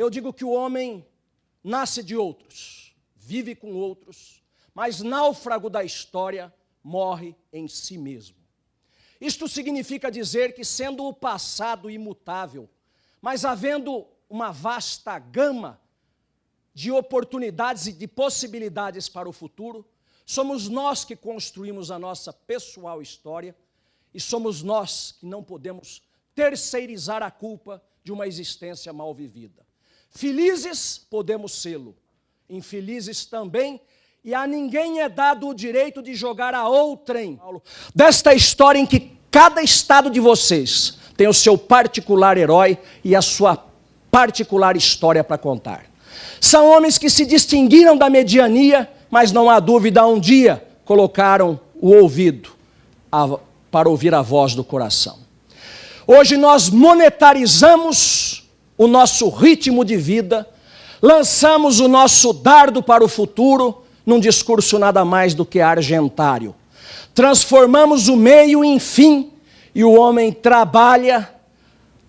Eu digo que o homem nasce de outros, vive com outros, mas náufrago da história, morre em si mesmo. Isto significa dizer que, sendo o passado imutável, mas havendo uma vasta gama de oportunidades e de possibilidades para o futuro, somos nós que construímos a nossa pessoal história e somos nós que não podemos terceirizar a culpa de uma existência mal vivida. Felizes podemos sê-lo, infelizes também, e a ninguém é dado o direito de jogar a outrem desta história em que cada estado de vocês tem o seu particular herói e a sua particular história para contar. São homens que se distinguiram da mediania, mas não há dúvida, um dia colocaram o ouvido para ouvir a voz do coração. Hoje nós monetarizamos o nosso ritmo de vida, lançamos o nosso dardo para o futuro num discurso nada mais do que argentário. Transformamos o meio em fim e o homem trabalha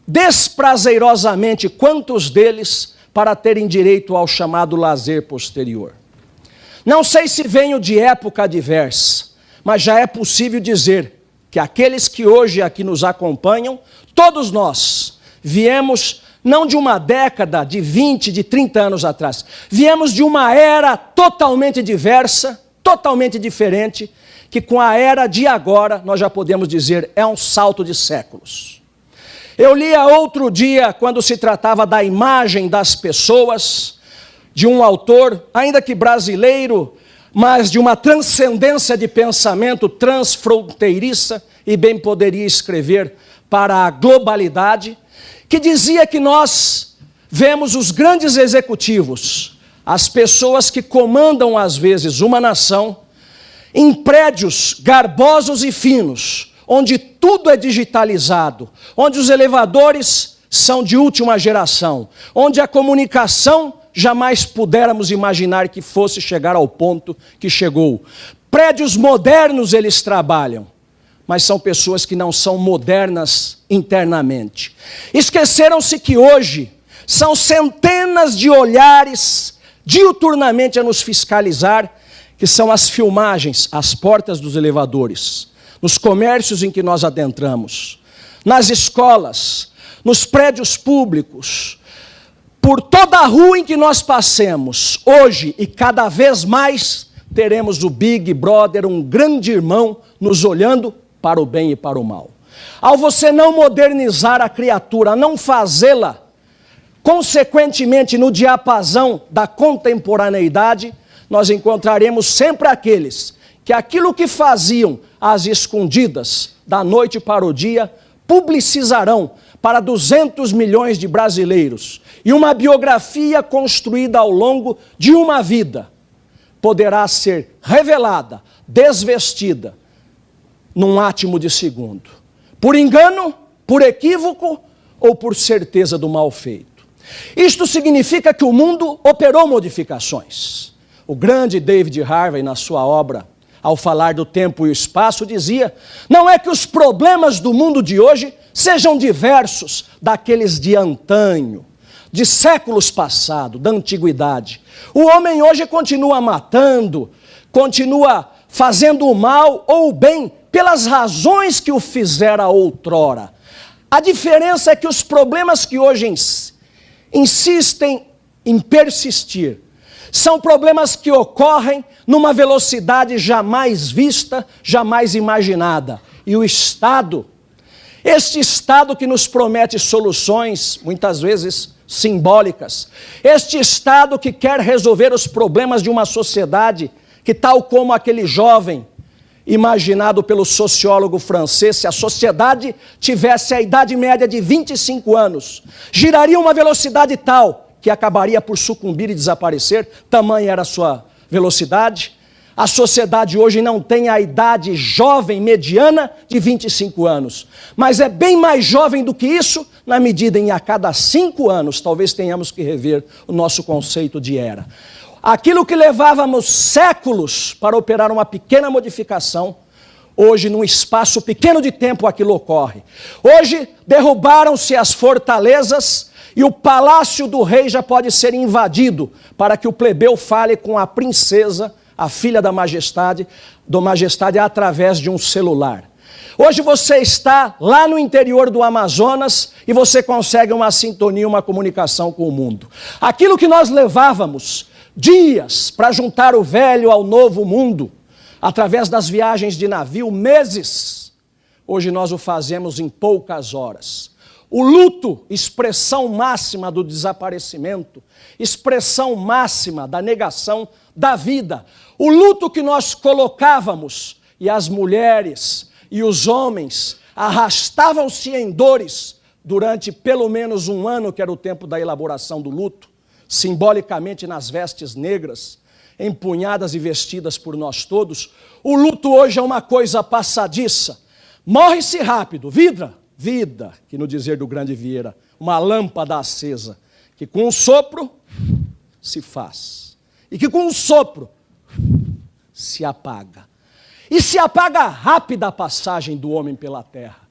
desprazerosamente, quantos deles, para terem direito ao chamado lazer posterior. Não sei se venho de época diversa, mas já é possível dizer que aqueles que hoje aqui nos acompanham, todos nós, viemos não de uma década, de 20, de 30 anos atrás, viemos de uma era totalmente diversa, totalmente diferente, que com a era de agora, nós já podemos dizer, é um salto de séculos. Eu lia outro dia, quando se tratava da imagem das pessoas, de um autor, ainda que brasileiro, mas de uma transcendência de pensamento transfronteiriça, e bem poderia escrever para a globalidade, que dizia que nós vemos os grandes executivos, as pessoas que comandam às vezes uma nação, em prédios garbosos e finos, onde tudo é digitalizado, onde os elevadores são de última geração, onde a comunicação jamais pudéramos imaginar que fosse chegar ao ponto que chegou. Prédios modernos eles trabalham, mas são pessoas que não são modernas internamente. Esqueceram-se que hoje são centenas de olhares diuturnamente a nos fiscalizar, que são as filmagens, as portas dos elevadores, nos comércios em que nós adentramos, nas escolas, nos prédios públicos, por toda a rua em que nós passemos. Hoje, e cada vez mais, teremos o Big Brother, um grande irmão, nos olhando para o bem e para o mal. Ao você não modernizar a criatura, não fazê-la, consequentemente, no diapasão da contemporaneidade, nós encontraremos sempre aqueles que aquilo que faziam às escondidas, da noite para o dia, publicizarão para 200 milhões de brasileiros. E uma biografia construída ao longo de uma vida poderá ser revelada, desvestida, num átimo de segundo. Por engano, por equívoco ou por certeza do mal feito. Isto significa que o mundo operou modificações. O grande David Harvey, na sua obra, ao falar do tempo e o espaço, dizia: não é que os problemas do mundo de hoje sejam diversos daqueles de antanho, de séculos passados, da antiguidade. O homem hoje continua matando, continua fazendo o mal ou o bem pelas razões que o fizera outrora. A diferença é que os problemas que hoje insistem em persistir são problemas que ocorrem numa velocidade jamais vista, jamais imaginada. E o Estado, este Estado que nos promete soluções, muitas vezes simbólicas, este Estado que quer resolver os problemas de uma sociedade que, tal como aquele jovem imaginado pelo sociólogo francês, se a sociedade tivesse a idade média de 25 anos, giraria uma velocidade tal que acabaria por sucumbir e desaparecer, tamanha era a sua velocidade. A sociedade hoje não tem a idade jovem mediana de 25 anos, mas é bem mais jovem do que isso, na medida em que a cada 5 anos talvez tenhamos que rever o nosso conceito de era. Aquilo que levávamos séculos para operar uma pequena modificação, Hoje, num espaço pequeno de tempo, aquilo ocorre. Hoje, derrubaram-se as fortalezas e o palácio do rei já pode ser invadido para que o plebeu fale com a princesa, a filha da majestade, através de um celular. Hoje você está lá no interior do Amazonas e você consegue uma sintonia, uma comunicação com o mundo. Aquilo que nós levávamos dias para juntar o velho ao novo mundo, através das viagens de navio, meses, hoje nós o fazemos em poucas horas. O luto, expressão máxima do desaparecimento, expressão máxima da negação da vida. O luto que nós colocávamos, e as mulheres e os homens arrastavam-se em dores durante pelo menos um ano, que era o tempo da elaboração do luto, simbolicamente nas vestes negras, empunhadas e vestidas por nós todos. O luto hoje é uma coisa passadiça. Morre-se rápido, vida, que no dizer do grande Vieira, uma lâmpada acesa, que com um sopro se faz, e que com um sopro se apaga. E se apaga rápida a passagem do homem pela terra.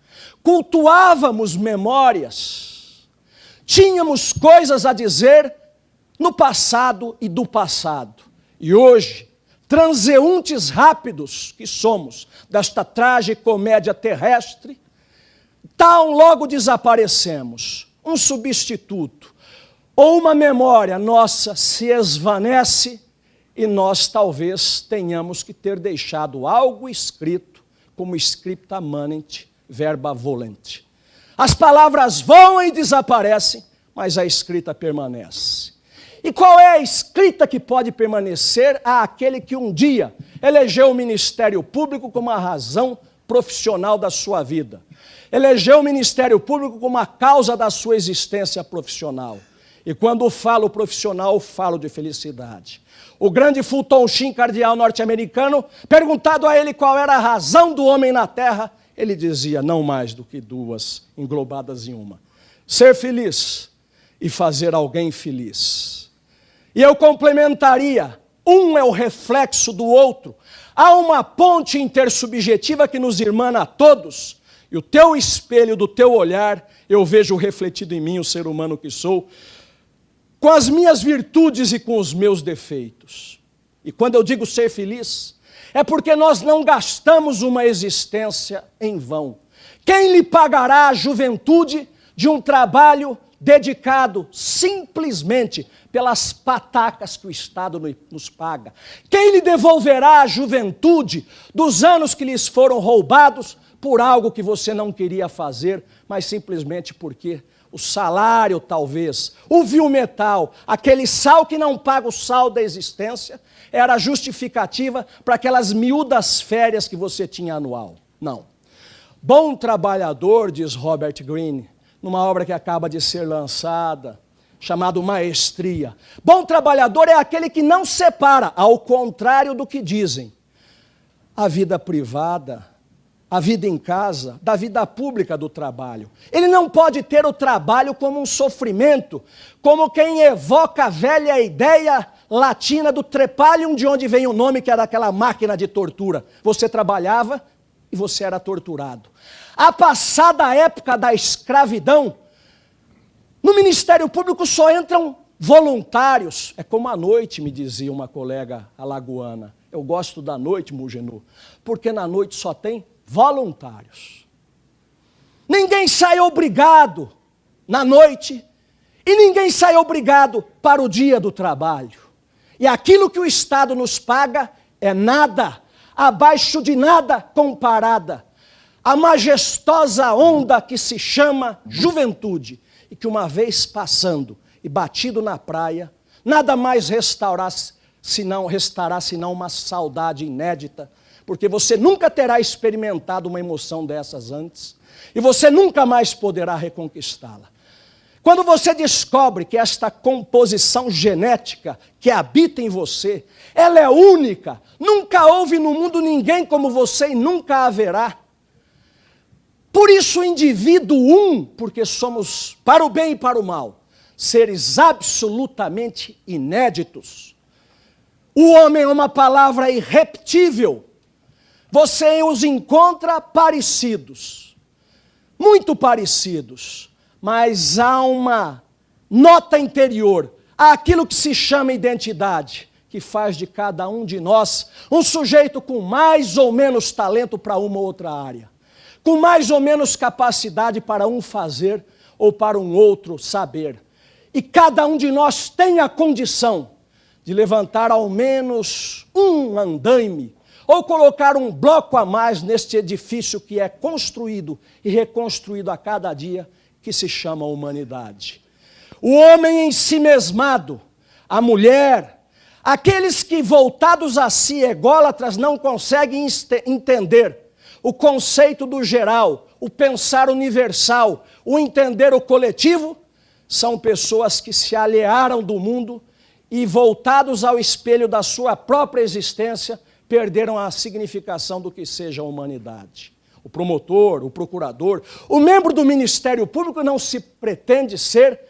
Cultuávamos memórias, tínhamos coisas a dizer no passado e do passado. E hoje, transeuntes rápidos que somos desta tragicomédia terrestre, tão logo desaparecemos. Um substituto ou uma memória nossa se esvanece e nós talvez tenhamos que ter deixado algo escrito, como scripta manent, verba volent. As palavras voam e desaparecem, mas a escrita permanece. E qual é a escrita que pode permanecer àquele que um dia elegeu o Ministério Público como a razão profissional da sua vida? Elegeu o Ministério Público como a causa da sua existência profissional. E quando falo profissional, falo de felicidade. O grande Fulton Sheen, cardeal norte-americano, perguntado a ele qual era a razão do homem na terra, ele dizia, não mais do que duas, englobadas em uma: ser feliz e fazer alguém feliz. E eu complementaria, um é o reflexo do outro. Há uma ponte intersubjetiva que nos irmana a todos, e o teu espelho do teu olhar, eu vejo refletido em mim o ser humano que sou, com as minhas virtudes e com os meus defeitos. E quando eu digo ser feliz, é porque nós não gastamos uma existência em vão. Quem lhe pagará a juventude de um trabalho dedicado simplesmente pelas patacas que o Estado nos paga? Quem lhe devolverá a juventude dos anos que lhes foram roubados por algo que você não queria fazer, mas simplesmente porque o salário talvez, o vil metal, aquele sal que não paga o sal da existência, era a justificativa para aquelas miúdas férias que você tinha anual? Não. Bom trabalhador, diz Robert Greene, numa obra que acaba de ser lançada, chamado Maestria. Bom trabalhador é aquele que não separa, ao contrário do que dizem, a vida privada, a vida em casa, da vida pública do trabalho. Ele não pode ter o trabalho como um sofrimento, como quem evoca a velha ideia latina do trepalium, de onde vem o nome, que era aquela máquina de tortura. Você trabalhava e você era torturado. A passada época da escravidão, no Ministério Público só entram voluntários. É como a noite, me dizia uma colega alagoana. Eu gosto da noite, Mugenu, porque na noite só tem voluntários. Ninguém sai obrigado na noite e ninguém sai obrigado para o dia do trabalho. E aquilo que o Estado nos paga é nada, abaixo de nada comparada à majestosa onda que se chama juventude e que uma vez passando e batido na praia, nada mais restará senão uma saudade inédita, porque você nunca terá experimentado uma emoção dessas antes, e você nunca mais poderá reconquistá-la. Quando você descobre que esta composição genética que habita em você, ela é única, nunca houve no mundo ninguém como você e nunca haverá. Por isso o indivíduo porque somos, para o bem e para o mal, seres absolutamente inéditos. O homem é uma palavra irrepetível. você os encontra parecidos, muito parecidos, mas há uma nota interior, há aquilo que se chama identidade, que faz de cada um de nós um sujeito com mais ou menos talento para uma ou outra área, com mais ou menos capacidade para um fazer ou para um outro saber. E cada um de nós tem a condição de levantar ao menos um andaime, ou colocar um bloco a mais neste edifício que é construído e reconstruído a cada dia, que se chama humanidade. O homem em si mesmado, a mulher, aqueles que voltados a si, ególatras, não conseguem entender o conceito do geral, o pensar universal, o entender o coletivo, são pessoas que se alhearam do mundo e, voltados ao espelho da sua própria existência, perderam a significação do que seja a humanidade. O promotor, o procurador, o membro do Ministério Público não se pretende ser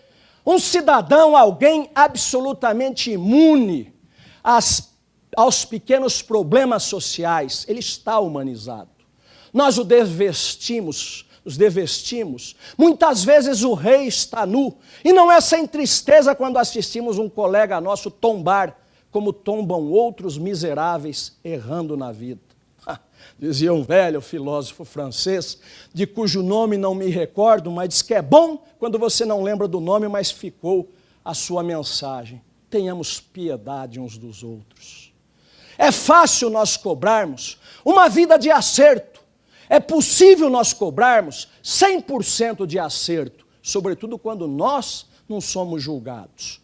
um cidadão, alguém absolutamente imune aos pequenos problemas sociais. Ele está humanizado. Nós nos devestimos. Muitas vezes o rei está nu. E não é sem tristeza quando assistimos um colega nosso tombar, como tombam outros miseráveis errando na vida. Dizia um velho filósofo francês, de cujo nome não me recordo, mas diz que é bom quando você não lembra do nome, mas ficou a sua mensagem. Tenhamos piedade uns dos outros. É fácil nós cobrarmos uma vida de acerto. É possível nós cobrarmos 100% de acerto, sobretudo quando nós não somos julgados.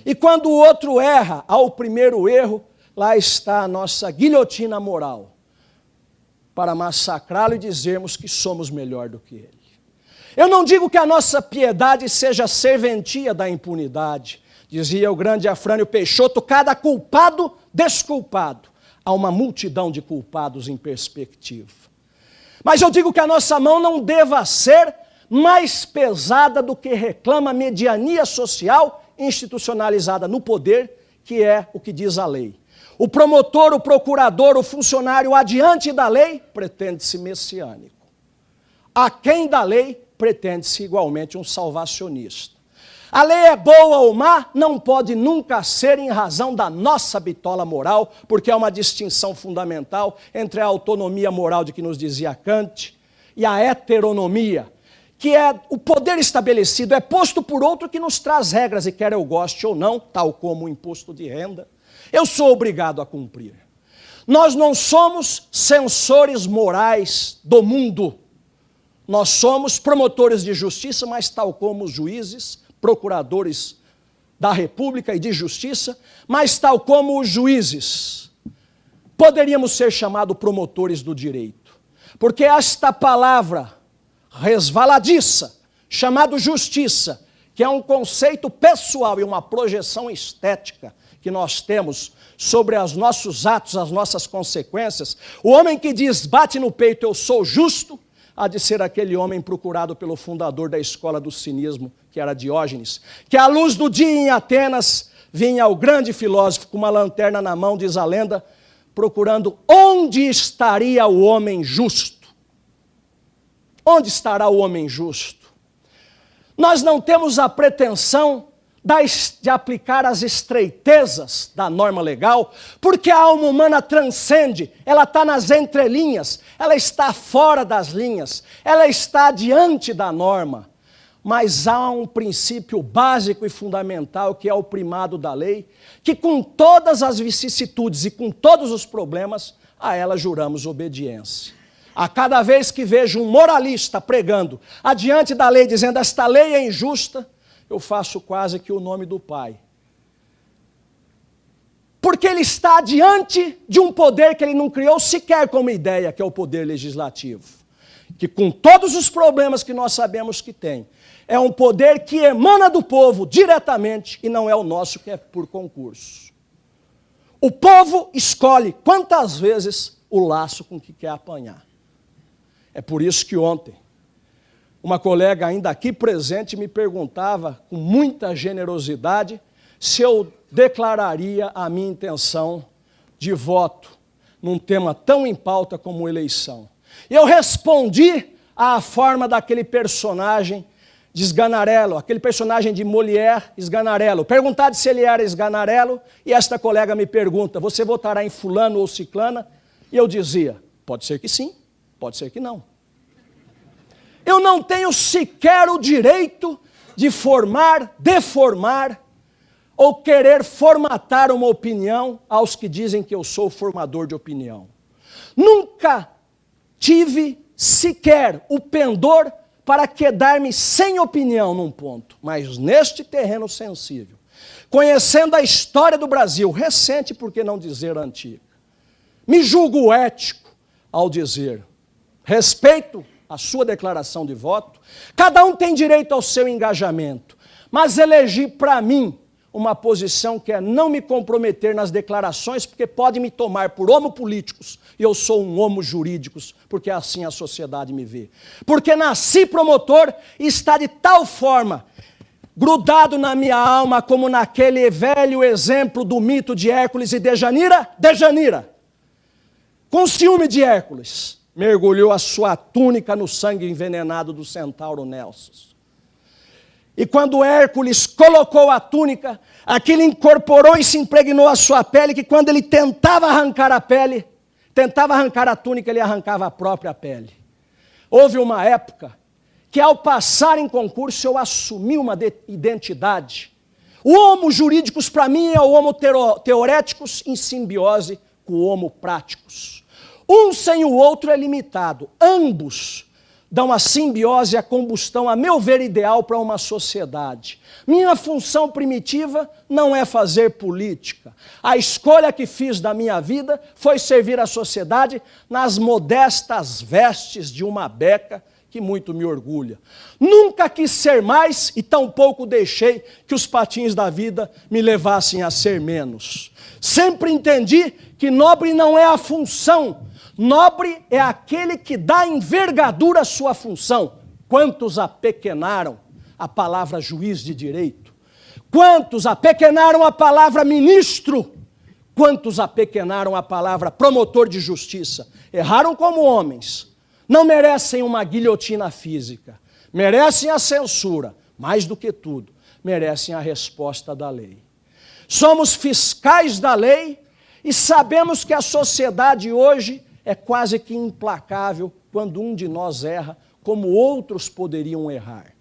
E quando o outro erra, ao primeiro erro, lá está a nossa guilhotina moral, para massacrá-lo e dizermos que somos melhor do que ele. Eu não digo que a nossa piedade seja serventia da impunidade. Dizia o grande Afrânio Peixoto, cada culpado, desculpado. Há uma multidão de culpados em perspectiva. Mas eu digo que a nossa mão não deva ser mais pesada do que reclama a mediania social institucionalizada no poder, que é o que diz a lei. O promotor, o procurador, o funcionário adiante da lei pretende-se messiânico. Aquém da lei pretende-se igualmente um salvacionista. A lei é boa ou má, não pode nunca ser em razão da nossa bitola moral, porque é uma distinção fundamental entre a autonomia moral de que nos dizia Kant e a heteronomia, que é o poder estabelecido, é posto por outro que nos traz regras, e quer eu goste ou não, tal como o imposto de renda, eu sou obrigado a cumprir. Nós não somos censores morais do mundo, nós somos promotores de justiça, mas tal como os juízes, procuradores da República e de Justiça, mas tal como os juízes, poderíamos ser chamados promotores do direito, porque esta palavra resvaladiça, chamado justiça, que é um conceito pessoal e uma projeção estética que nós temos sobre os nossos atos, as nossas consequências, o homem que diz, bate no peito, eu sou justo, há de ser aquele homem procurado pelo fundador da escola do cinismo, que era Diógenes, que à luz do dia em Atenas vinha o grande filósofo com uma lanterna na mão, diz a lenda, procurando onde estaria o homem justo. Onde estará o homem justo? Nós não temos a pretensão de aplicar as estreitezas da norma legal, porque a alma humana transcende, ela está nas entrelinhas, ela está fora das linhas, ela está diante da norma. Mas há um princípio básico e fundamental, que é o primado da lei, que com todas as vicissitudes e com todos os problemas, a ela juramos obediência. A cada vez que vejo um moralista pregando adiante da lei, dizendo esta lei é injusta, eu faço quase que o nome do Pai. Porque ele está diante de um poder que ele não criou sequer como ideia, que é o poder legislativo. Que com todos os problemas que nós sabemos que tem, é um poder que emana do povo diretamente e não é o nosso, que é por concurso. O povo escolhe quantas vezes o laço com que quer apanhar. É por isso que ontem, uma colega ainda aqui presente me perguntava, com muita generosidade, se eu declararia a minha intenção de voto num tema tão em pauta como eleição. E eu respondi à forma daquele personagem de Sganarello, aquele personagem de Molière, Sganarello. Perguntado se ele era Sganarello, e esta colega me pergunta, você votará em fulano ou ciclana? E eu dizia, pode ser que sim, pode ser que não. Eu não tenho sequer o direito de formar, deformar, ou querer formatar uma opinião aos que dizem que eu sou formador de opinião. Nunca tive sequer o pendor para quedar-me sem opinião num ponto, mas neste terreno sensível, conhecendo a história do Brasil, recente, por que não dizer antiga, me julgo ético ao dizer, respeito a sua declaração de voto, cada um tem direito ao seu engajamento, mas elegi para mim uma posição que é não me comprometer nas declarações, porque pode me tomar por homo políticos, e eu sou um homo jurídicos, porque assim a sociedade me vê. Porque nasci promotor e está de tal forma grudado na minha alma, como naquele velho exemplo do mito de Hércules e Dejanira, com ciúme de Hércules, mergulhou a sua túnica no sangue envenenado do centauro Nelson. E quando Hércules colocou a túnica, aquilo incorporou e se impregnou a sua pele, que quando ele tentava arrancar a pele, tentava arrancar a túnica, ele arrancava a própria pele. Houve uma época que ao passar em concurso eu assumi uma identidade. O homo jurídicos para mim é o homo teoréticos em simbiose com o homo práticos. Um sem o outro é limitado, ambos dão a simbiose e a combustão, a meu ver, ideal para uma sociedade. Minha função primitiva não é fazer política. A escolha que fiz da minha vida foi servir a sociedade nas modestas vestes de uma beca que muito me orgulha. Nunca quis ser mais e tampouco deixei que os patins da vida me levassem a ser menos. Sempre entendi que nobre não é a função, nobre é aquele que dá envergadura à sua função. Quantos apequenaram a palavra juiz de direito? Quantos apequenaram a palavra ministro? Quantos apequenaram a palavra promotor de justiça? Erraram como homens. Não merecem uma guilhotina física. Merecem a censura. Mais do que tudo, merecem a resposta da lei. Somos fiscais da lei e sabemos que a sociedade hoje é quase que implacável quando um de nós erra, como outros poderiam errar.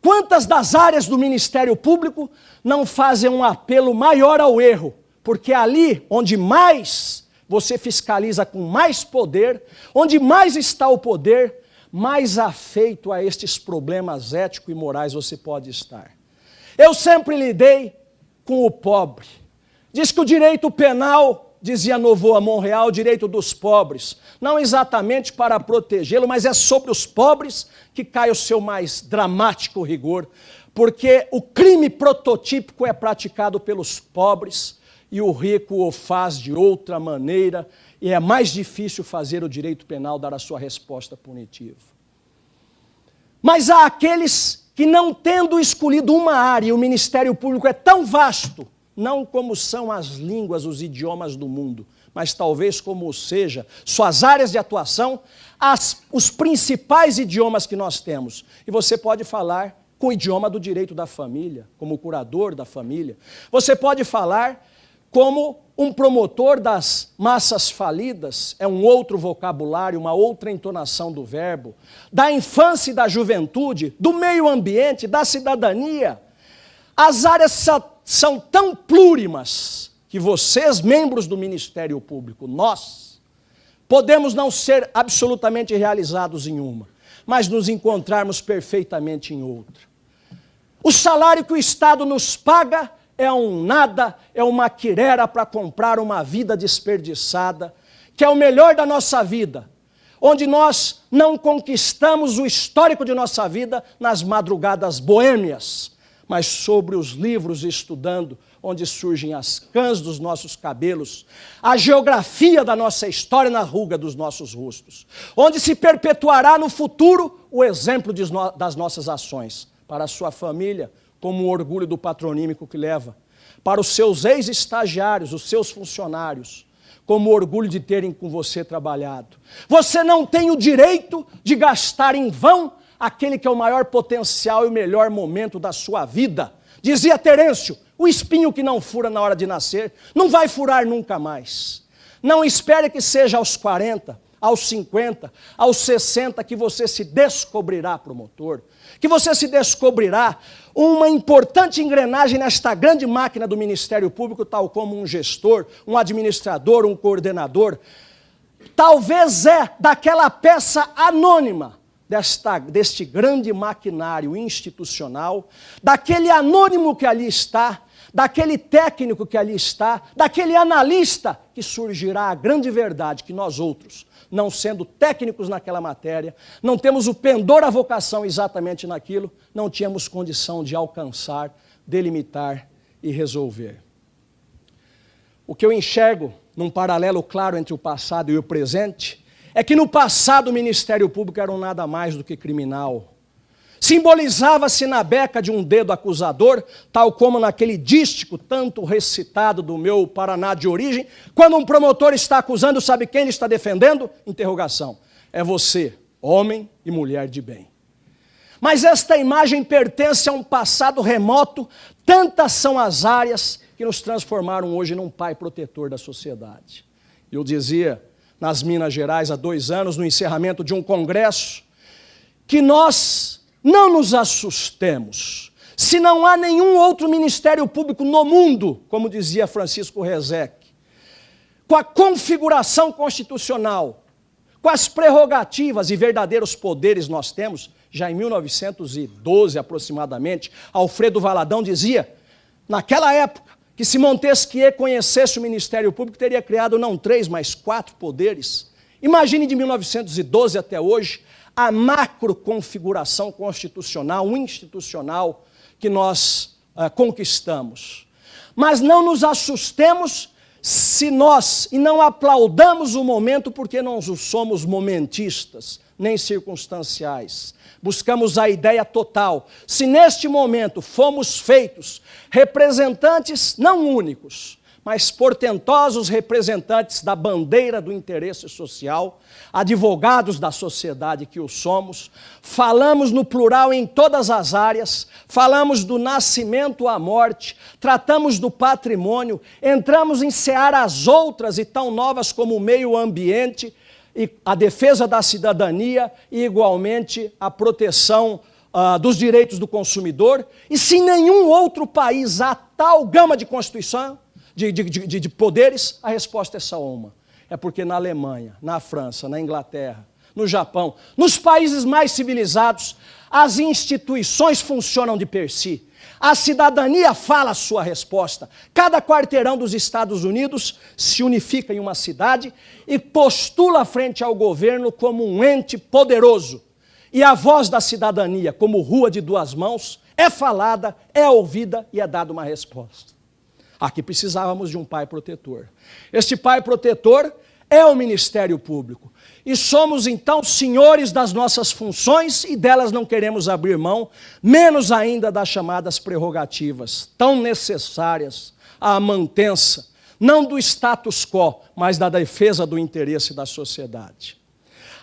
Quantas das áreas do Ministério Público não fazem um apelo maior ao erro? Porque ali onde mais você fiscaliza com mais poder, onde mais está o poder, mais afeito a estes problemas éticos e morais você pode estar. Eu sempre lidei com o pobre. Diz que o direito penal, dizia Novoa Monreal, o direito dos pobres, não exatamente para protegê-lo, mas é sobre os pobres que cai o seu mais dramático rigor, porque o crime prototípico é praticado pelos pobres e o rico o faz de outra maneira, e é mais difícil fazer o direito penal dar a sua resposta punitiva. Mas há aqueles que, não tendo escolhido uma área, e o Ministério Público é tão vasto, não como são as línguas, os idiomas do mundo, mas talvez como seja suas áreas de atuação, os principais idiomas que nós temos. E você pode falar com o idioma do direito da família, como curador da família. Você pode falar como um promotor das massas falidas, é um outro vocabulário, uma outra entonação do verbo, da infância e da juventude, do meio ambiente, da cidadania. As áreas são tão plurimas que vocês, membros do Ministério Público, nós, podemos não ser absolutamente realizados em uma, mas nos encontrarmos perfeitamente em outra. O salário que o Estado nos paga é um nada, é uma quirera para comprar uma vida desperdiçada, que é o melhor da nossa vida, onde nós não conquistamos o histórico de nossa vida nas madrugadas boêmias, mas sobre os livros estudando, onde surgem as cãs dos nossos cabelos, a geografia da nossa história na ruga dos nossos rostos, onde se perpetuará no futuro o exemplo das nossas ações, para a sua família, como o orgulho do patronímico que leva, para os seus ex-estagiários, os seus funcionários, como orgulho de terem com você trabalhado. Você não tem o direito de gastar em vão aquele que é o maior potencial e o melhor momento da sua vida. Dizia Terêncio, o espinho que não fura na hora de nascer, não vai furar nunca mais. Não espere que seja aos 40, aos 50, aos 60 que você se descobrirá promotor, que você se descobrirá uma importante engrenagem nesta grande máquina do Ministério Público, tal como um gestor, um administrador, um coordenador. Talvez daquela peça anônima deste grande maquinário institucional, daquele anônimo que ali está, daquele técnico que ali está, daquele analista que surgirá a grande verdade que nós outros, não sendo técnicos naquela matéria, não temos o pendor à vocação exatamente naquilo, não tínhamos condição de alcançar, delimitar e resolver. O que eu enxergo num paralelo claro entre o passado e o presente é que no passado o Ministério Público era um nada mais do que criminal. Simbolizava-se na beca de um dedo acusador, tal como naquele dístico tanto recitado do meu Paraná de origem, quando um promotor está acusando, sabe quem ele está defendendo? Interrogação. É você, homem e mulher de bem. Mas esta imagem pertence a um passado remoto, tantas são as áreas que nos transformaram hoje num pai protetor da sociedade. Eu dizia nas Minas Gerais há 2 anos, no encerramento de um congresso, que nós não nos assustemos se não há nenhum outro Ministério Público no mundo, como dizia Francisco Rezec, com a configuração constitucional, com as prerrogativas e verdadeiros poderes nós temos. Já em 1912 aproximadamente, Alfredo Valadão dizia, naquela época, que se Montesquieu conhecesse o Ministério Público, teria criado não 3, mas 4 poderes. Imagine de 1912 até hoje a macroconfiguração constitucional, institucional que nós conquistamos. Mas não nos assustemos e não aplaudamos o momento porque não somos momentistas, nem circunstanciais. Buscamos a ideia total. Se neste momento fomos feitos representantes não únicos, mas portentosos representantes da bandeira do interesse social, advogados da sociedade que o somos, falamos no plural em todas as áreas, falamos do nascimento à morte, tratamos do patrimônio, entramos em searas outras e tão novas como o meio ambiente, e a defesa da cidadania e, igualmente, a proteção dos direitos do consumidor. E se em nenhum outro país há tal gama de constituição, de poderes, a resposta é só uma. É porque na Alemanha, na França, na Inglaterra, no Japão, nos países mais civilizados, as instituições funcionam de per si. A cidadania fala a sua resposta. Cada quarteirão dos Estados Unidos se unifica em uma cidade e postula frente ao governo como um ente poderoso. E a voz da cidadania, como rua de 2 mãos, é falada, é ouvida e é dada uma resposta. Aqui precisávamos de um pai protetor. Este pai protetor é o Ministério Público. E somos, então, senhores das nossas funções e delas não queremos abrir mão, menos ainda das chamadas prerrogativas, tão necessárias à mantença, não do status quo, mas da defesa do interesse da sociedade.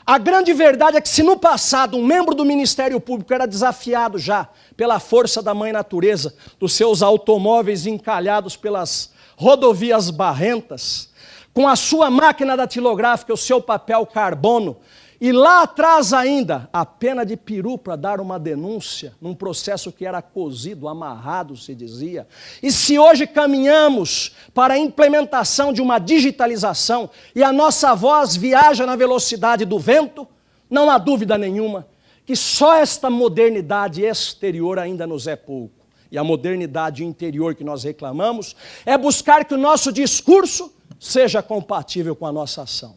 A grande verdade é que se no passado um membro do Ministério Público era desafiado já pela força da mãe natureza, dos seus automóveis encalhados pelas rodovias barrentas, com a sua máquina datilográfica, o seu papel carbono, e lá atrás ainda, a pena de peru para dar uma denúncia, num processo que era cozido, amarrado, se dizia. E se hoje caminhamos para a implementação de uma digitalização e a nossa voz viaja na velocidade do vento, não há dúvida nenhuma que só esta modernidade exterior ainda nos é pouco. E a modernidade interior que nós reclamamos é buscar que o nosso discurso seja compatível com a nossa ação.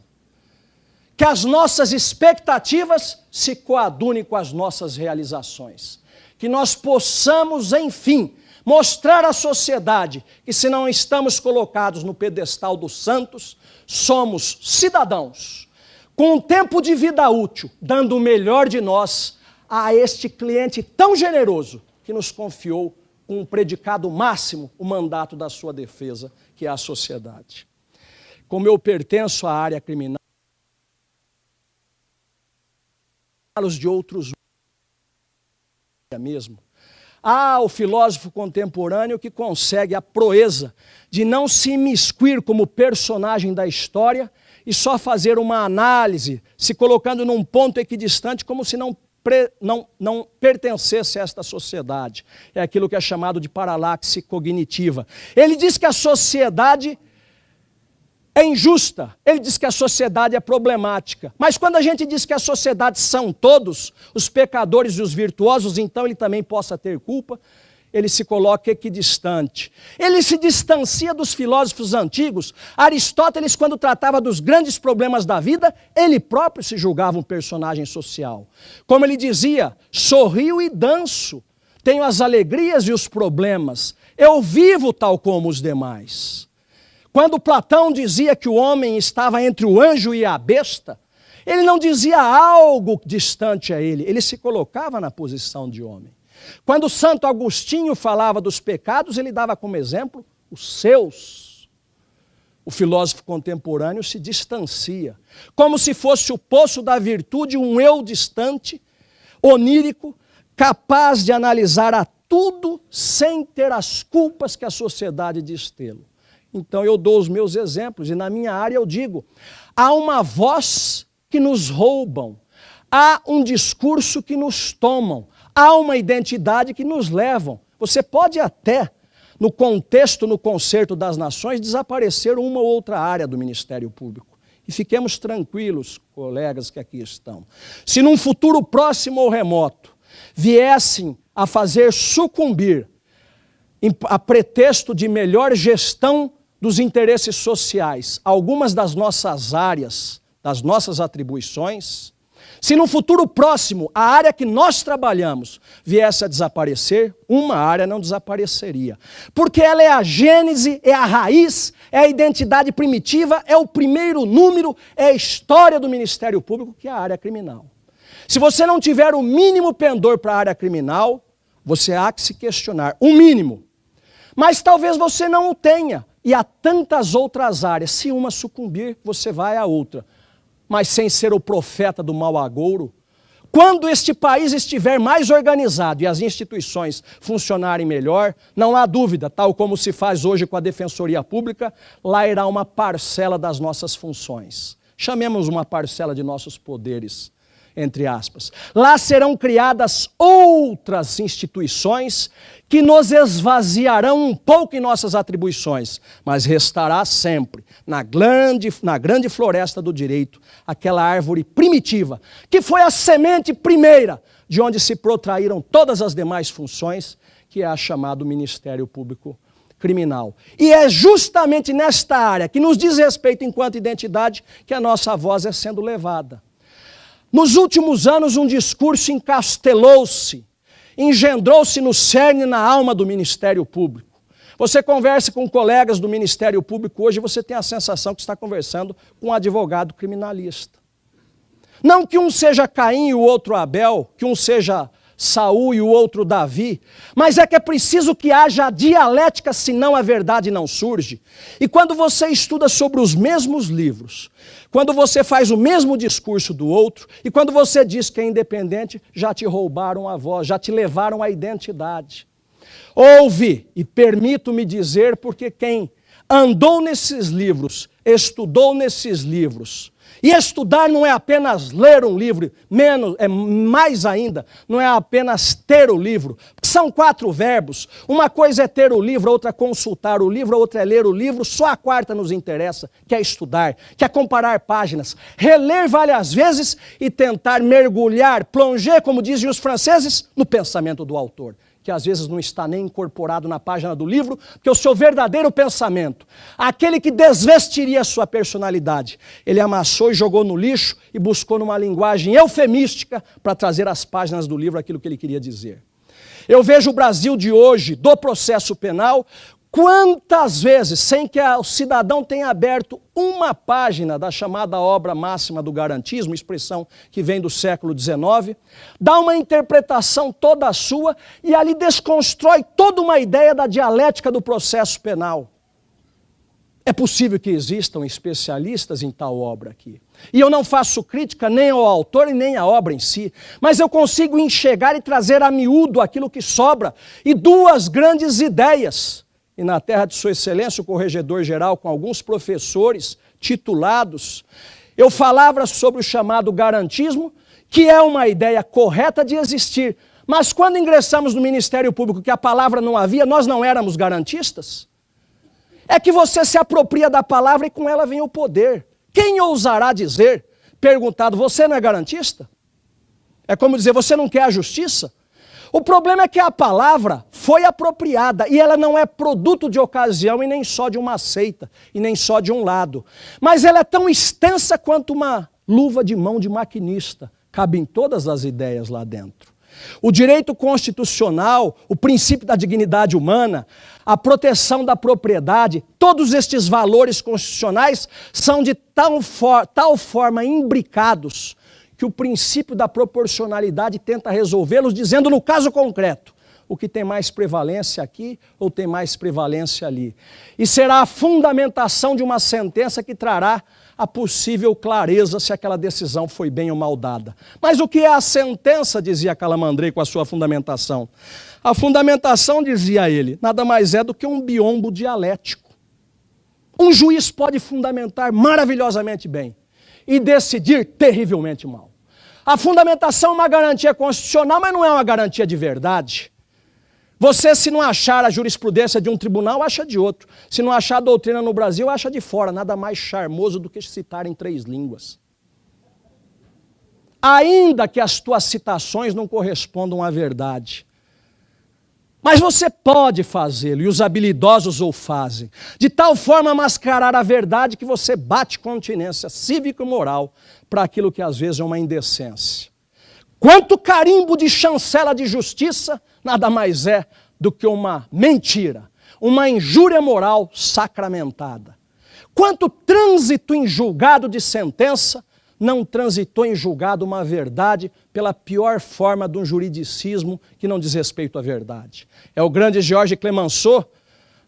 Que as nossas expectativas se coadunem com as nossas realizações. Que nós possamos, enfim, mostrar à sociedade que se não estamos colocados no pedestal dos santos, somos cidadãos, com um tempo de vida útil, dando o melhor de nós a este cliente tão generoso que nos confiou com um predicado máximo, o mandato da sua defesa, que é a sociedade. como eu pertenço à área criminal, de outros mesmo. Há o filósofo contemporâneo que consegue a proeza de não se imiscuir como personagem da história e só fazer uma análise, se colocando num ponto equidistante, como se não pertencesse a esta sociedade. É aquilo que é chamado de paralaxe cognitiva. Ele diz que a sociedade é injusta, ele diz que a sociedade é problemática. Mas quando a gente diz que a sociedade são todos, os pecadores e os virtuosos, então ele também possa ter culpa, ele se coloca equidistante. Ele se distancia dos filósofos antigos. Aristóteles, quando tratava dos grandes problemas da vida, ele próprio se julgava um personagem social. Como ele dizia, sorrio e danço, tenho as alegrias e os problemas, eu vivo tal como os demais. Quando Platão dizia que o homem estava entre o anjo e a besta, ele não dizia algo distante a ele, ele se colocava na posição de homem. Quando Santo Agostinho falava dos pecados, ele dava como exemplo os seus. O filósofo contemporâneo se distancia, como se fosse o poço da virtude, um eu distante, onírico, capaz de analisar a tudo sem ter as culpas que a sociedade diz tê-lo. Então eu dou os meus exemplos e na minha área eu digo, há uma voz que nos roubam, há um discurso que nos tomam, há uma identidade que nos levam. Você pode até, no contexto, no concerto das nações, desaparecer uma ou outra área do Ministério Público. E fiquemos tranquilos, colegas que aqui estão. Se num futuro próximo ou remoto viessem a fazer sucumbir, a pretexto de melhor gestão dos interesses sociais, algumas das nossas áreas, das nossas atribuições, se no futuro próximo a área que nós trabalhamos viesse a desaparecer, uma área não desapareceria. Porque ela é a gênese, é a raiz, é a identidade primitiva, é o primeiro número, é a história do Ministério Público, que é a área criminal. Se você não tiver o mínimo pendor para a área criminal, você há que se questionar, o mínimo. Mas talvez você não o tenha. E há tantas outras áreas. Se uma sucumbir, você vai à outra. Mas sem ser o profeta do mau agouro, quando este país estiver mais organizado e as instituições funcionarem melhor, não há dúvida, tal como se faz hoje com a Defensoria Pública, lá irá uma parcela das nossas funções. Chamemos uma parcela de nossos poderes, entre aspas. Lá serão criadas outras instituições que nos esvaziarão um pouco em nossas atribuições, mas restará sempre, na grande floresta do direito, aquela árvore primitiva, que foi a semente primeira, de onde se protraíram todas as demais funções, que é a chamada Ministério Público Criminal. E é justamente nesta área, que nos diz respeito enquanto identidade, que a nossa voz é sendo levada. Nos últimos anos, um discurso encastelou-se, engendrou-se no cerne, na alma do Ministério Público. Você conversa com colegas do Ministério Público hoje, você tem a sensação que está conversando com um advogado criminalista. Não que um seja Caim e o outro Abel, que um seja Saul e o outro Davi, mas é que é preciso que haja a dialética, senão a verdade não surge. E quando você estuda sobre os mesmos livros, quando você faz o mesmo discurso do outro, e quando você diz que é independente, já te roubaram a voz, já te levaram a identidade. Ouve, e permito-me dizer, porque quem andou nesses livros, estudou nesses livros, e estudar não é apenas ler um livro, mais ainda, não é apenas ter o livro. São 4 verbos. Uma coisa é ter o livro, outra é consultar o livro, outra é ler o livro. Só a quarta nos interessa, que é estudar, que é comparar páginas, reler várias vezes e tentar mergulhar, plonger, como dizem os franceses, no pensamento do autor, que às vezes não está nem incorporado na página do livro, porque o seu verdadeiro pensamento, aquele que desvestiria a sua personalidade, ele amassou e jogou no lixo e buscou numa linguagem eufemística para trazer às páginas do livro aquilo que ele queria dizer. Eu vejo o Brasil de hoje, do processo penal, quantas vezes, sem que o cidadão tenha aberto uma página da chamada obra máxima do garantismo, expressão que vem do século XIX, dá uma interpretação toda sua e ali desconstrói toda uma ideia da dialética do processo penal. É possível que existam especialistas em tal obra aqui. E eu não faço crítica nem ao autor e nem à obra em si, mas eu consigo enxergar e trazer a miúdo aquilo que sobra e duas grandes ideias. E na terra de Sua Excelência, o Corregedor-Geral, com alguns professores titulados, eu falava sobre o chamado garantismo, que é uma ideia correta de existir. Mas quando ingressamos no Ministério Público, que a palavra não havia, nós não éramos garantistas? É que você se apropria da palavra e com ela vem o poder. Quem ousará dizer, perguntado, você não é garantista? É como dizer, você não quer a justiça? O problema é que a palavra foi apropriada e ela não é produto de ocasião e nem só de uma seita e nem só de um lado. Mas ela é tão extensa quanto uma luva de mão de maquinista. Cabem todas as ideias lá dentro. O direito constitucional, o princípio da dignidade humana, a proteção da propriedade, todos estes valores constitucionais são de tal forma imbricados que o princípio da proporcionalidade tenta resolvê-los, dizendo no caso concreto, o que tem mais prevalência aqui ou tem mais prevalência ali. E será a fundamentação de uma sentença que trará a possível clareza se aquela decisão foi bem ou mal dada. Mas o que é a sentença, dizia Calamandrei com a sua fundamentação? A fundamentação, dizia ele, nada mais é do que um biombo dialético. Um juiz pode fundamentar maravilhosamente bem e decidir terrivelmente mal. A fundamentação é uma garantia constitucional, mas não é uma garantia de verdade. Você, se não achar a jurisprudência de um tribunal, acha de outro. Se não achar a doutrina no Brasil, acha de fora. Nada mais charmoso do que citar em 3 línguas. Ainda que as tuas citações não correspondam à verdade. Mas você pode fazê-lo, e os habilidosos o fazem. De tal forma mascarar a verdade que você bate continência cívica e moral para aquilo que às vezes é uma indecência. Quanto carimbo de chancela de justiça, nada mais é do que uma mentira, uma injúria moral sacramentada. Quanto trânsito em julgado de sentença, não transitou em julgado uma verdade pela pior forma de um juridicismo que não diz respeito à verdade. É o grande Georges Clemenceau,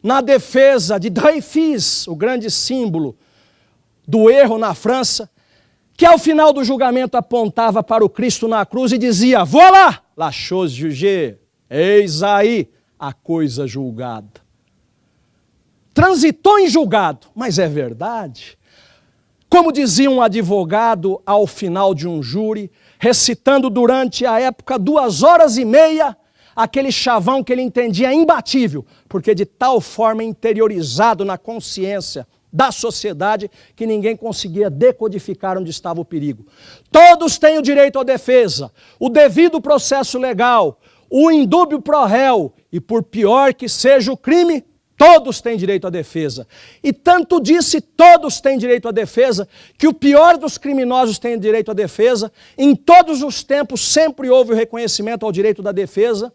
na defesa de Dreyfus, o grande símbolo do erro na França, que ao final do julgamento apontava para o Cristo na cruz e dizia, voilà la chose jugée, eis aí a coisa julgada. Transitou em julgado, mas é verdade. Como dizia um advogado ao final de um júri, recitando durante a época 2 horas e meia, aquele chavão que ele entendia imbatível, porque de tal forma interiorizado na consciência da sociedade que ninguém conseguia decodificar onde estava o perigo. Todos têm o direito à defesa, o devido processo legal, o indúbio pro réu, e por pior que seja o crime, todos têm direito à defesa. E tanto disse todos têm direito à defesa, que o pior dos criminosos tem direito à defesa. Em todos os tempos sempre houve o reconhecimento ao direito da defesa,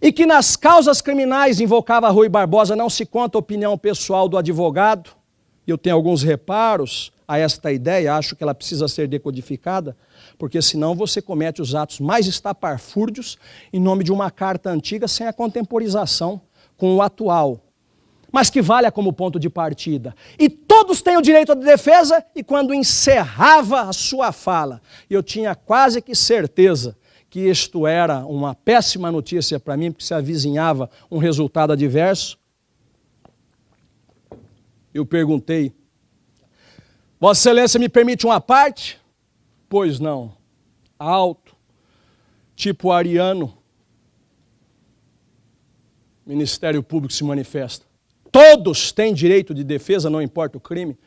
e que nas causas criminais, invocava Rui Barbosa, não se conta a opinião pessoal do advogado. Eu tenho alguns reparos a esta ideia, acho que ela precisa ser decodificada, porque senão você comete os atos mais estapafúrdios em nome de uma carta antiga sem a contemporização com o atual, mas que valha como ponto de partida. E todos têm o direito à defesa, e quando encerrava a sua fala, eu tinha quase que certeza que isto era uma péssima notícia para mim, porque se avizinhava um resultado adverso. Eu perguntei, Vossa Excelência me permite uma parte? Pois não. Alto, tipo ariano. Ministério Público se manifesta. Todos têm direito de defesa, não importa o crime.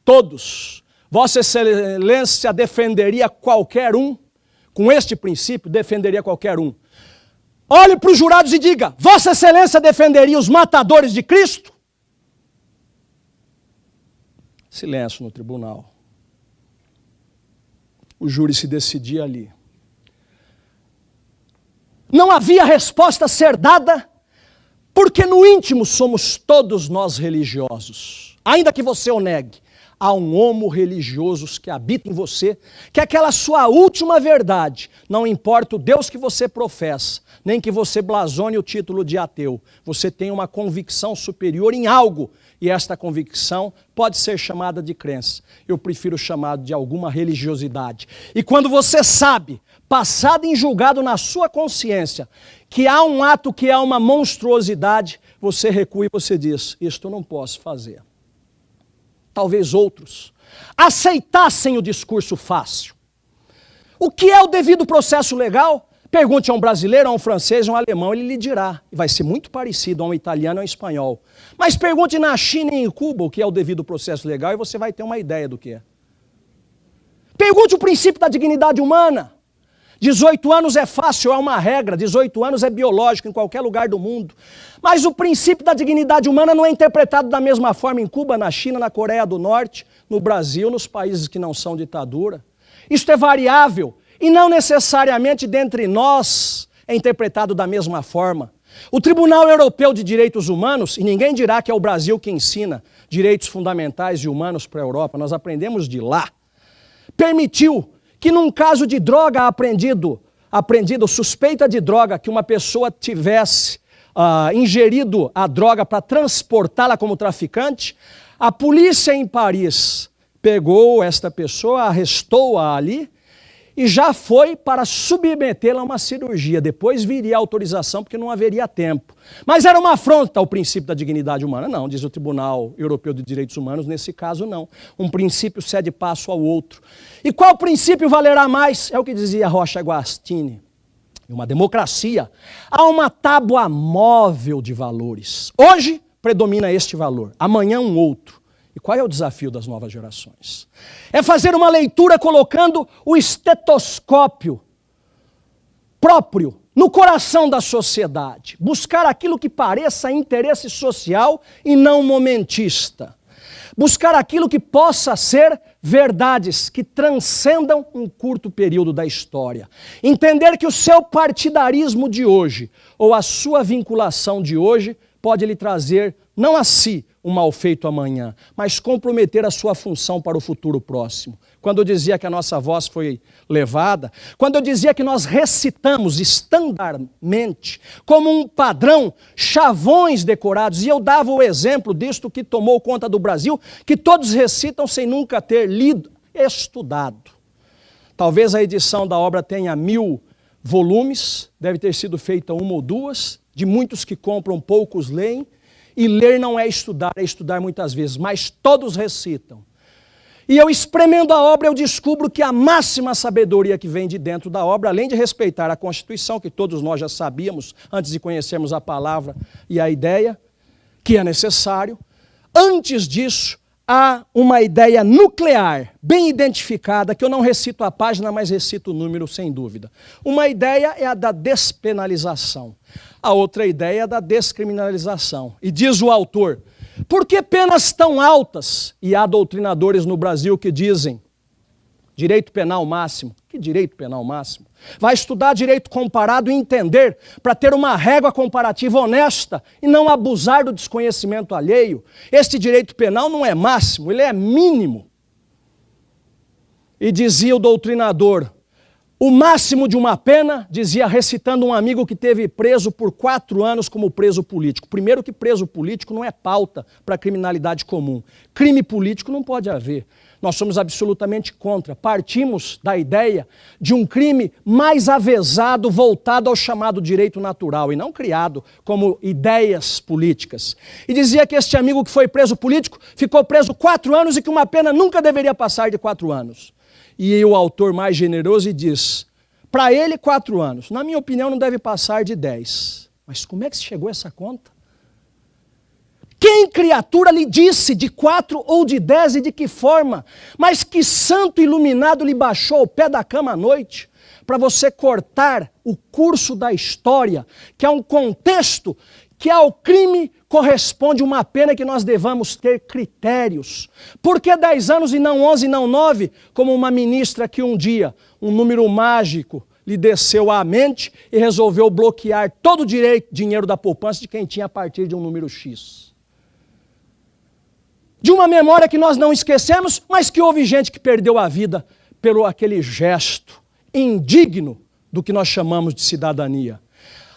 Todos. Vossa Excelência defenderia qualquer um, com este princípio, defenderia qualquer um. Olhe para os jurados e diga, Vossa Excelência defenderia os matadores de Cristo? Silêncio no tribunal. O júri se decidia ali. Não havia resposta a ser dada, porque no íntimo somos todos nós religiosos. Ainda que você o negue, há um homo religioso que habita em você, que é aquela sua última verdade. Não importa o Deus que você professa, nem que você blasone o título de ateu. Você tem uma convicção superior em algo, e esta convicção pode ser chamada de crença. Eu prefiro chamar de alguma religiosidade. E quando você sabe, passado em julgado na sua consciência, que há um ato que é uma monstruosidade, você recua e você diz, isto eu não posso fazer. Talvez outros aceitassem o discurso fácil. O que é o devido processo legal? Pergunte a um brasileiro, a um francês, a um alemão, ele lhe dirá. E vai ser muito parecido a um italiano ou a um espanhol. Mas pergunte na China e em Cuba o que é o devido processo legal e você vai ter uma ideia do que é. Pergunte o princípio da dignidade humana. 18 anos é fácil, é uma regra. 18 anos é biológico em qualquer lugar do mundo. Mas o princípio da dignidade humana não é interpretado da mesma forma em Cuba, na China, na Coreia do Norte, no Brasil, nos países que não são ditadura. Isto é variável. E não necessariamente dentre nós é interpretado da mesma forma. O Tribunal Europeu de Direitos Humanos, e ninguém dirá que é o Brasil que ensina direitos fundamentais e humanos para a Europa, nós aprendemos de lá, permitiu que num caso de droga apreendido, suspeita de droga, que uma pessoa tivesse ingerido a droga para transportá-la como traficante, a polícia em Paris pegou esta pessoa, arrestou-a ali, e já foi para submetê-la a uma cirurgia. Depois viria a autorização, porque não haveria tempo. Mas era uma afronta ao princípio da dignidade humana? Não, diz o Tribunal Europeu de Direitos Humanos, nesse caso não. Um princípio cede passo ao outro. E qual princípio valerá mais? É o que dizia Rocha Guastini. Em uma democracia, há uma tábua móvel de valores. Hoje predomina este valor, amanhã um outro. E qual é o desafio das novas gerações? É fazer uma leitura colocando o estetoscópio próprio no coração da sociedade. Buscar aquilo que pareça interesse social e não momentista. Buscar aquilo que possa ser verdades que transcendam um curto período da história. Entender que o seu partidarismo de hoje ou a sua vinculação de hoje pode lhe trazer, não a si, um mal feito amanhã, mas comprometer a sua função para o futuro próximo. Quando eu dizia que a nossa voz foi levada, quando eu dizia que nós recitamos estandarmente, como um padrão, chavões decorados, e eu dava o exemplo disto que tomou conta do Brasil, que todos recitam sem nunca ter lido, estudado. Talvez a edição da obra tenha 1000 volumes, deve ter sido feita 1 ou 2, de muitos que compram, poucos leem, e ler não é estudar muitas vezes, mas todos recitam. E eu espremendo a obra, eu descubro que a máxima sabedoria que vem de dentro da obra, além de respeitar a Constituição, que todos nós já sabíamos antes de conhecermos a palavra e a ideia, que é necessário, antes disso, há uma ideia nuclear, bem identificada, que eu não recito a página, mas recito o número sem dúvida. Uma ideia é a da despenalização. A outra ideia é a da descriminalização. E diz o autor, por que penas tão altas? E há doutrinadores no Brasil que dizem, direito penal máximo. Que direito penal máximo? Vai estudar direito comparado e entender, para ter uma régua comparativa honesta e não abusar do desconhecimento alheio. Este direito penal não é máximo, ele é mínimo. E dizia o doutrinador, o máximo de uma pena, dizia recitando um amigo que teve preso por 4 anos como preso político. Primeiro que preso político não é pauta para criminalidade comum. Crime político não pode haver. Nós somos absolutamente contra. Partimos da ideia de um crime mais avesado, voltado ao chamado direito natural e não criado como ideias políticas. E dizia que este amigo que foi preso político ficou preso 4 anos e que uma pena nunca deveria passar de 4 anos. E o autor mais generoso diz, para ele 4 anos, na minha opinião não deve passar de 10. Mas como é que se chegou a essa conta? Quem criatura lhe disse de 4 ou de 10 e de que forma? Mas que santo iluminado lhe baixou ao pé da cama à noite para você cortar o curso da história, que é um contexto que ao crime corresponde uma pena que nós devamos ter critérios. Por que 10 anos e não 11 e não 9? Como uma ministra que um dia, um número mágico, lhe desceu à mente e resolveu bloquear todo o dinheiro da poupança de quem tinha a partir de um número X. de uma memória que nós não esquecemos, mas que houve gente que perdeu a vida pelo aquele gesto indigno do que nós chamamos de cidadania.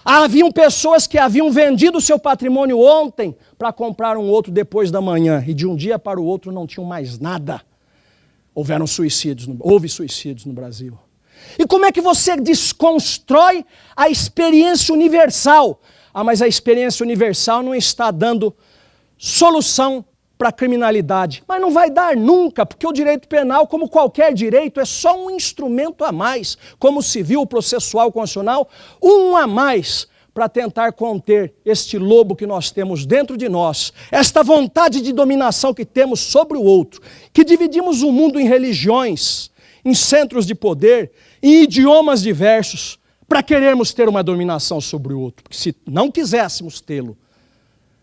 Haviam pessoas que haviam vendido o seu patrimônio ontem para comprar um outro depois da manhã, e de um dia para o outro não tinham mais nada. Houve suicídios no Brasil. E como é que você desconstrói a experiência universal? Mas a experiência universal não está dando solução para a criminalidade. Mas não vai dar nunca, porque o direito penal, como qualquer direito, é só um instrumento a mais, como o civil, o processual, o constitucional, um a mais para tentar conter este lobo que nós temos dentro de nós, esta vontade de dominação que temos sobre o outro, que dividimos o mundo em religiões, em centros de poder, em idiomas diversos, para querermos ter uma dominação sobre o outro. Porque se não quiséssemos tê-lo,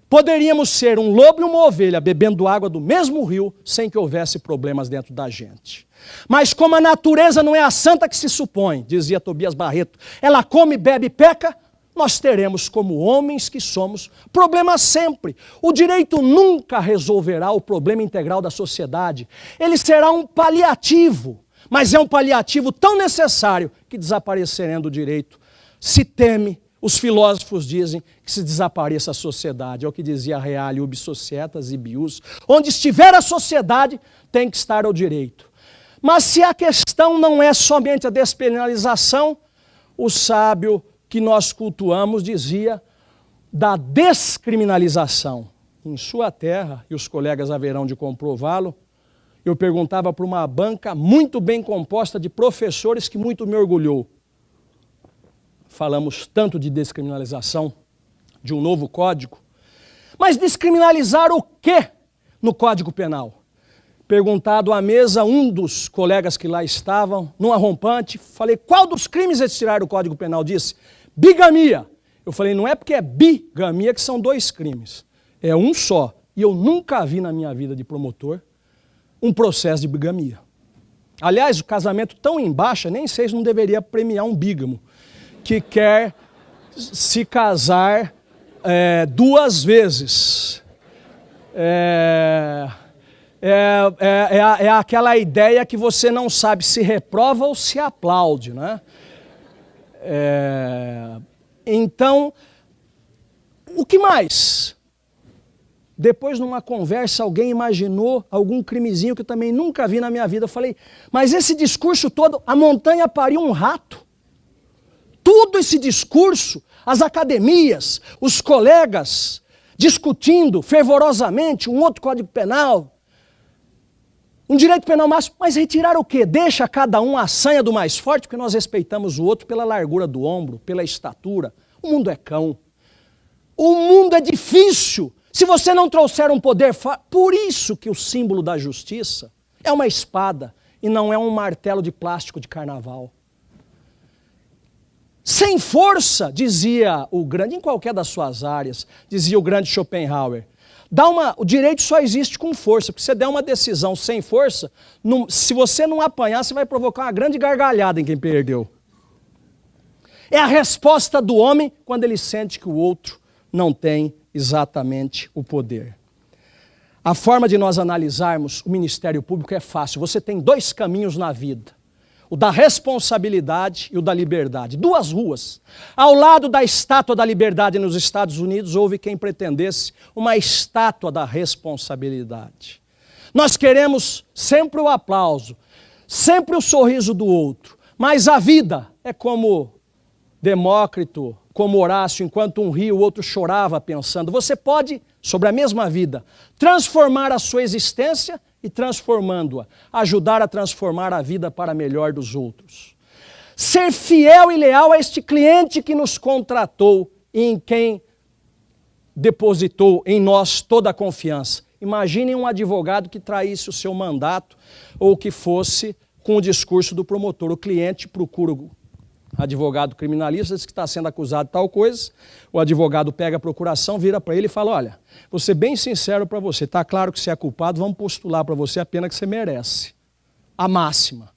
poderíamos ser um lobo e uma ovelha bebendo água do mesmo rio sem que houvesse problemas dentro da gente. Mas como a natureza não é a santa que se supõe, dizia Tobias Barreto, ela come, bebe e peca, nós teremos como homens que somos problemas sempre. O direito nunca resolverá o problema integral da sociedade. Ele será um paliativo, mas é um paliativo tão necessário que desaparecendo o direito se teme. Os filósofos dizem que se desapareça a sociedade. É o que dizia Reale, ubi societas e bius. Onde estiver a sociedade, tem que estar o direito. Mas se a questão não é somente a despenalização, o sábio que nós cultuamos dizia da descriminalização. Em sua terra, e os colegas haverão de comprová-lo, eu perguntava para uma banca muito bem composta de professores que muito me orgulhou. Falamos tanto de descriminalização, de um novo código. Mas descriminalizar o quê no Código Penal? Perguntado à mesa, um dos colegas que lá estavam, num arrompante, falei, qual dos crimes eles tiraram do Código Penal? Disse, bigamia. Eu falei, não é porque é bigamia que são dois crimes. É um só. E eu nunca vi na minha vida de promotor um processo de bigamia. Aliás, o casamento tão em baixa, nem sei se não deveria premiar um bígamo que quer se casar duas vezes. É aquela ideia que você não sabe se reprova ou se aplaude, né? Então, o que mais? Depois, numa conversa, alguém imaginou algum crimezinho que eu também nunca vi na minha vida. Eu falei, mas esse discurso todo, a montanha pariu um rato. Tudo esse discurso, as academias, os colegas discutindo fervorosamente um outro Código Penal, um direito penal máximo, mas retirar o quê? Deixa cada um a sanha do mais forte, porque nós respeitamos o outro pela largura do ombro, pela estatura. O mundo é cão. O mundo é difícil. Se você não trouxer um poder forte, por isso que o símbolo da justiça é uma espada e não é um martelo de plástico de carnaval. Sem força, dizia o grande, em qualquer das suas áreas, dizia o grande Schopenhauer, o direito só existe com força, porque se você der uma decisão sem força, se você não apanhar, você vai provocar uma grande gargalhada em quem perdeu. É a resposta do homem quando ele sente que o outro não tem exatamente o poder. A forma de nós analisarmos o Ministério Público é fácil. Você tem dois caminhos na vida. O da responsabilidade e o da liberdade. Duas ruas. Ao lado da Estátua da Liberdade nos Estados Unidos, houve quem pretendesse uma estátua da responsabilidade. Nós queremos sempre o aplauso, sempre o sorriso do outro, mas a vida é como Demócrito, como Horácio, enquanto um ria, o outro chorava pensando. Você pode, sobre a mesma vida, transformar a sua existência e transformando-a, ajudar a transformar a vida para melhor dos outros. Ser fiel e leal a este cliente que nos contratou e em quem depositou em nós toda a confiança. Imaginem um advogado que traísse o seu mandato ou que fosse com o discurso do promotor. O cliente procura o advogado criminalista, diz que está sendo acusado de tal coisa, o advogado pega a procuração, vira para ele e fala, olha, vou ser bem sincero para você, está claro que você é culpado, vamos postular para você a pena que você merece, a máxima.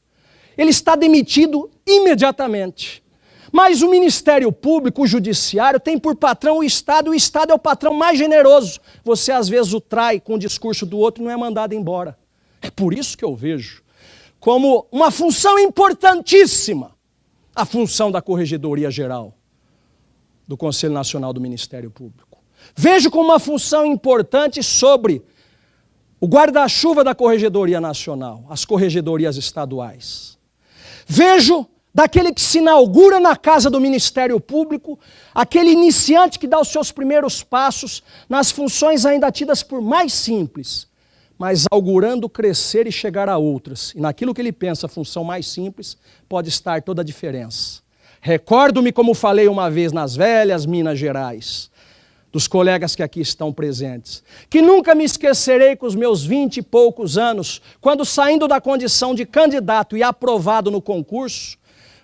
Ele está demitido imediatamente. Mas o Ministério Público, o Judiciário, tem por patrão o Estado é o patrão mais generoso. Você às vezes o trai com o discurso do outro e não é mandado embora. É por isso que eu vejo como uma função importantíssima a função da Corregedoria Geral do Conselho Nacional do Ministério Público. Vejo como uma função importante sobre o guarda-chuva da Corregedoria Nacional, as corregedorias estaduais. Vejo daquele que se inaugura na casa do Ministério Público, aquele iniciante que dá os seus primeiros passos nas funções ainda tidas por mais simples, mas augurando crescer e chegar a outras. E naquilo que ele pensa, a função mais simples, pode estar toda a diferença. Recordo-me, como falei uma vez nas velhas Minas Gerais, dos colegas que aqui estão presentes, que nunca me esquecerei com os meus 20 e poucos anos, quando saindo da condição de candidato e aprovado no concurso,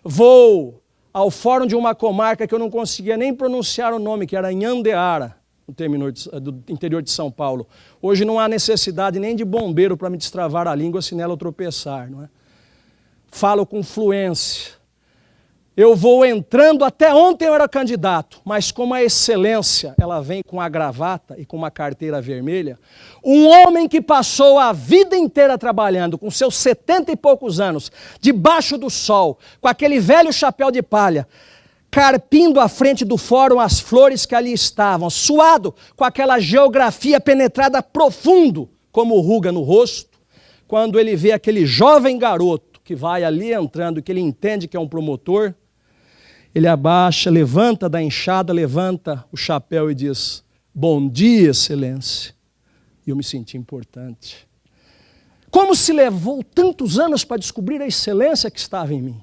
vou ao fórum de uma comarca que eu não conseguia nem pronunciar o nome, que era Nhandeara, do interior de São Paulo. Hoje não há necessidade nem de bombeiro para me destravar a língua se nela eu tropeçar, não é? Falo com fluência. Eu vou entrando, até ontem eu era candidato, mas como a excelência, ela vem com a gravata e com uma carteira vermelha, um homem que passou a vida inteira trabalhando, com seus 70 e poucos anos, debaixo do sol, com aquele velho chapéu de palha, carpindo à frente do fórum as flores que ali estavam, suado com aquela geografia penetrada profundo, como ruga no rosto, quando ele vê aquele jovem garoto que vai ali entrando, que ele entende que é um promotor, ele abaixa, levanta da enxada, levanta o chapéu e diz: bom dia, excelência. E eu me senti importante. Como se levou tantos anos para descobrir a excelência que estava em mim?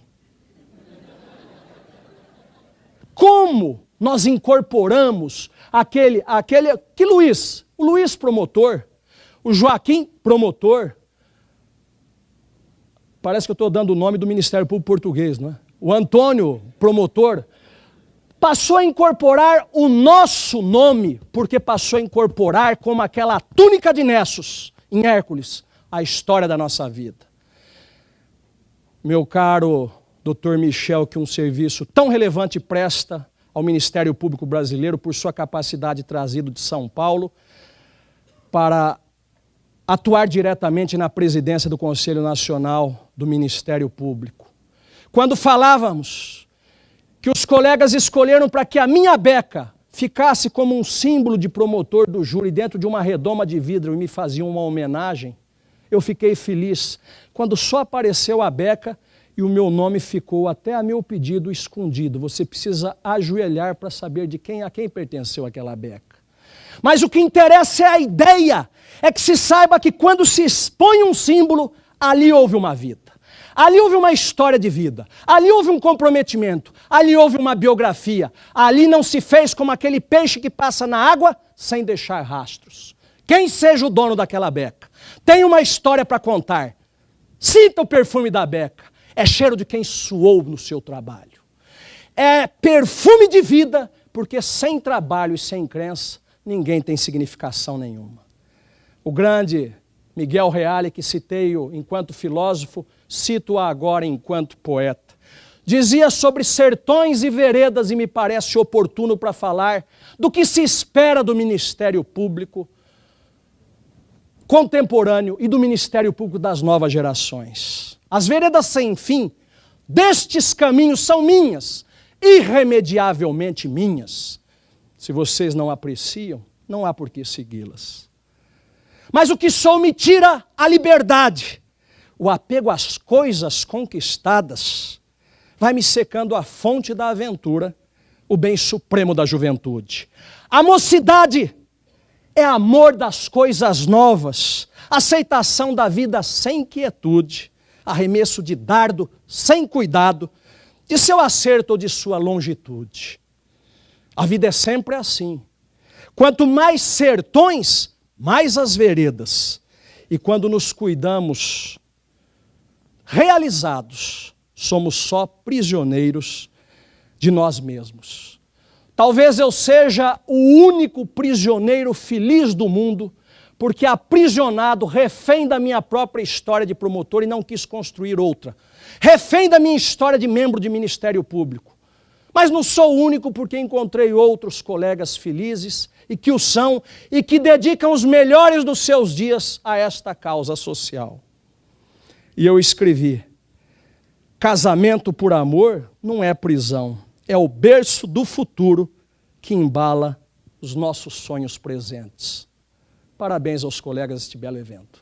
Como nós incorporamos o Luiz promotor, o Joaquim promotor, parece que eu estou dando o nome do Ministério Público Português, não é? O Antônio, promotor, passou a incorporar o nosso nome, porque passou a incorporar como aquela túnica de Nessos, em Hércules, a história da nossa vida. Meu caro Dr. Michel, que um serviço tão relevante presta ao Ministério Público Brasileiro por sua capacidade trazido de São Paulo para atuar diretamente na presidência do Conselho Nacional do Ministério Público. Quando falávamos que os colegas escolheram para que a minha beca ficasse como um símbolo de promotor do júri dentro de uma redoma de vidro e me faziam uma homenagem, eu fiquei feliz quando só apareceu a beca e o meu nome ficou até a meu pedido escondido. Você precisa ajoelhar para saber a quem pertenceu aquela beca. Mas o que interessa é a ideia, é que se saiba que quando se expõe um símbolo, ali houve uma vida. Ali houve uma história de vida, ali houve um comprometimento, ali houve uma biografia, ali não se fez como aquele peixe que passa na água sem deixar rastros. Quem seja o dono daquela beca, tem uma história para contar. Sinta o perfume da beca, é cheiro de quem suou no seu trabalho. É perfume de vida, porque sem trabalho e sem crença, ninguém tem significação nenhuma. O grande Miguel Reale, que citei-o enquanto filósofo, cito-o agora enquanto poeta. Dizia sobre sertões e veredas, e me parece oportuno para falar do que se espera do Ministério Público contemporâneo e do Ministério Público das novas gerações. As veredas sem fim destes caminhos são minhas, irremediavelmente minhas. Se vocês não apreciam, não há por que segui-las. Mas o que sou me tira a liberdade. O apego às coisas conquistadas vai me secando a fonte da aventura, o bem supremo da juventude. A mocidade é amor das coisas novas, aceitação da vida sem quietude, arremesso de dardo sem cuidado, de seu acerto ou de sua longitude. A vida é sempre assim. Quanto mais sertões, mais as veredas. E quando nos cuidamos realizados, somos só prisioneiros de nós mesmos. Talvez eu seja o único prisioneiro feliz do mundo, porque aprisionado, refém da minha própria história de promotor e não quis construir outra. Refém da minha história de membro de Ministério Público. Mas não sou o único, porque encontrei outros colegas felizes e que o são e que dedicam os melhores dos seus dias a esta causa social. E eu escrevi: casamento por amor não é prisão, é o berço do futuro que embala os nossos sonhos presentes. Parabéns aos colegas deste belo evento.